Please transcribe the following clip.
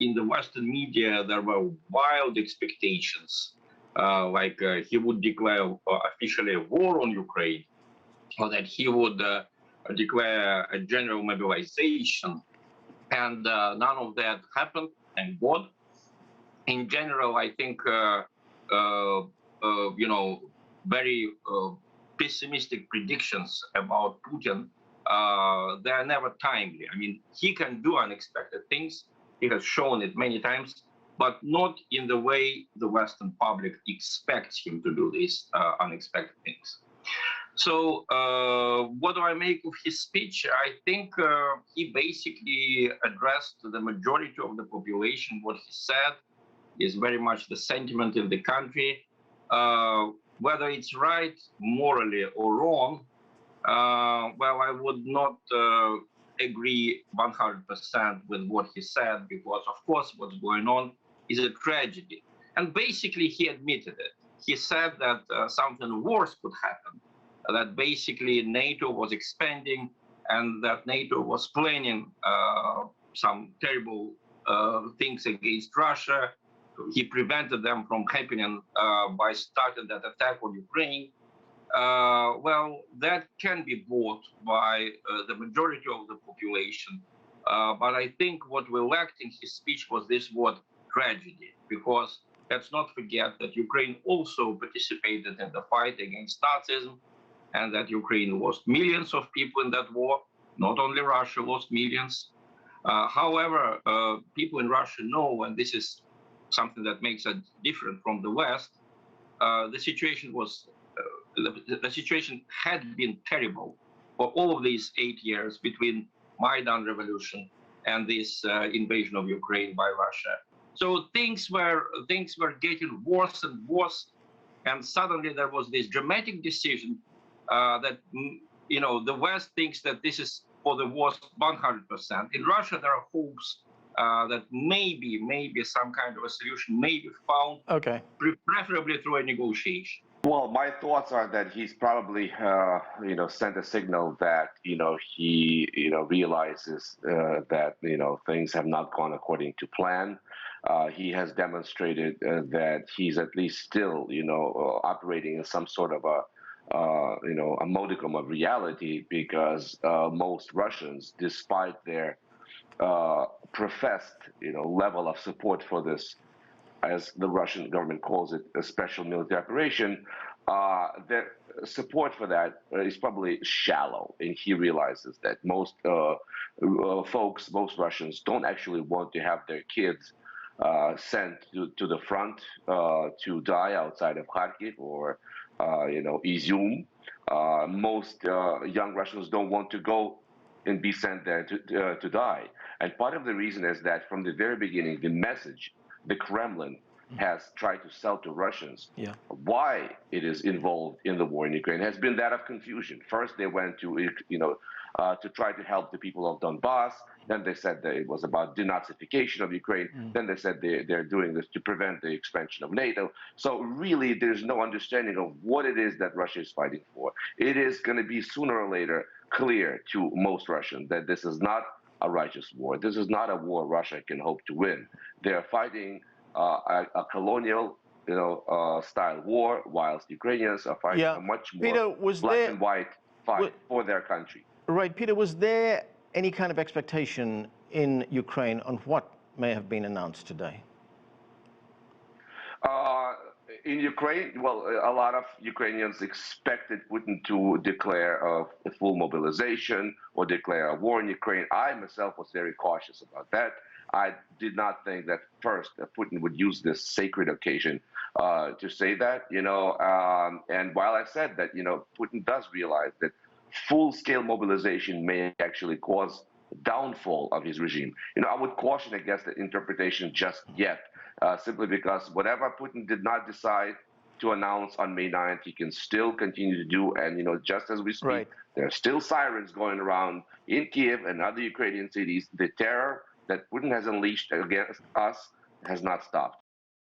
in the Western media, there were wild expectations, he would declare officially a war on Ukraine, or that he would declare a general mobilization. And none of that happened, thank God. In general, I think, very pessimistic predictions about Putin, they are never timely. I mean, he can do unexpected things. He has shown it many times, but not in the way the Western public expects him to do these unexpected things. So what do I make of his speech? I think he basically addressed the majority of the population. What he said is very much the sentiment in the country. Whether it's right morally or wrong, well, I would not agree 100% with what he said, because of course what's going on is a tragedy. And basically he admitted it. He said that something worse could happen, that basically NATO was expanding and that NATO was planning some terrible things against Russia. He prevented them from happening by starting that attack on Ukraine. Well, that can be bought by the majority of the population. But I think what we lacked in his speech was this word tragedy, because let's not forget that Ukraine also participated in the fight against Nazism, and that Ukraine lost millions of people in that war. Not only Russia lost millions. However, people in Russia know, and this is something that makes it different from the West, the situation was the situation had been terrible for all of these 8 years between Maidan revolution and this invasion of Ukraine by Russia. So things were getting worse and worse, and suddenly there was this dramatic decision that the West thinks that this is for the worst 100%. In Russia, there are hopes that maybe some kind of a solution may be found, okay, preferably through a negotiation. Well, my thoughts are that he's probably, sent a signal that, he, realizes that, things have not gone according to plan. He has demonstrated that he's at least still, operating in some sort of a modicum of reality, because most Russians, despite their professed, level of support for this, as the Russian government calls it, a special military operation, their support for that is probably shallow, and he realizes that most most Russians don't actually want to have their kids sent to the front to die outside of Kharkiv or Izium. Most young Russians don't want to go and be sent there to die. And part of the reason is that from the very beginning, the message the Kremlin has tried to sell to Russians, why it is involved in the war in Ukraine, has been that of confusion. First, they went to try to help the people of Donbass. Then they said that it was about denazification of Ukraine. Then they said they're doing this to prevent the expansion of NATO. So really, there's no understanding of what it is that Russia is fighting for. It is going to be sooner or later clear to most Russians that this is not a righteous war. This is not a war Russia can hope to win. They are fighting a colonial, style war, whilst Ukrainians are fighting a much more Peter, black and white fight for their country. Right, Peter, was there any kind of expectation in Ukraine on what may have been announced today? In Ukraine, well, a lot of Ukrainians expected Putin to declare a full mobilization or declare a war in Ukraine. I myself was very cautious about that. I did not think that first that Putin would use this sacred occasion to say that, and while I said that, Putin does realize that full-scale mobilization may actually cause downfall of his regime. I would caution against the interpretation just yet, simply because whatever Putin did not decide to announce on May 9th, he can still continue to do. And, just as we speak, there are still sirens going around in Kiev and other Ukrainian cities. The terror that Putin has unleashed against us has not stopped.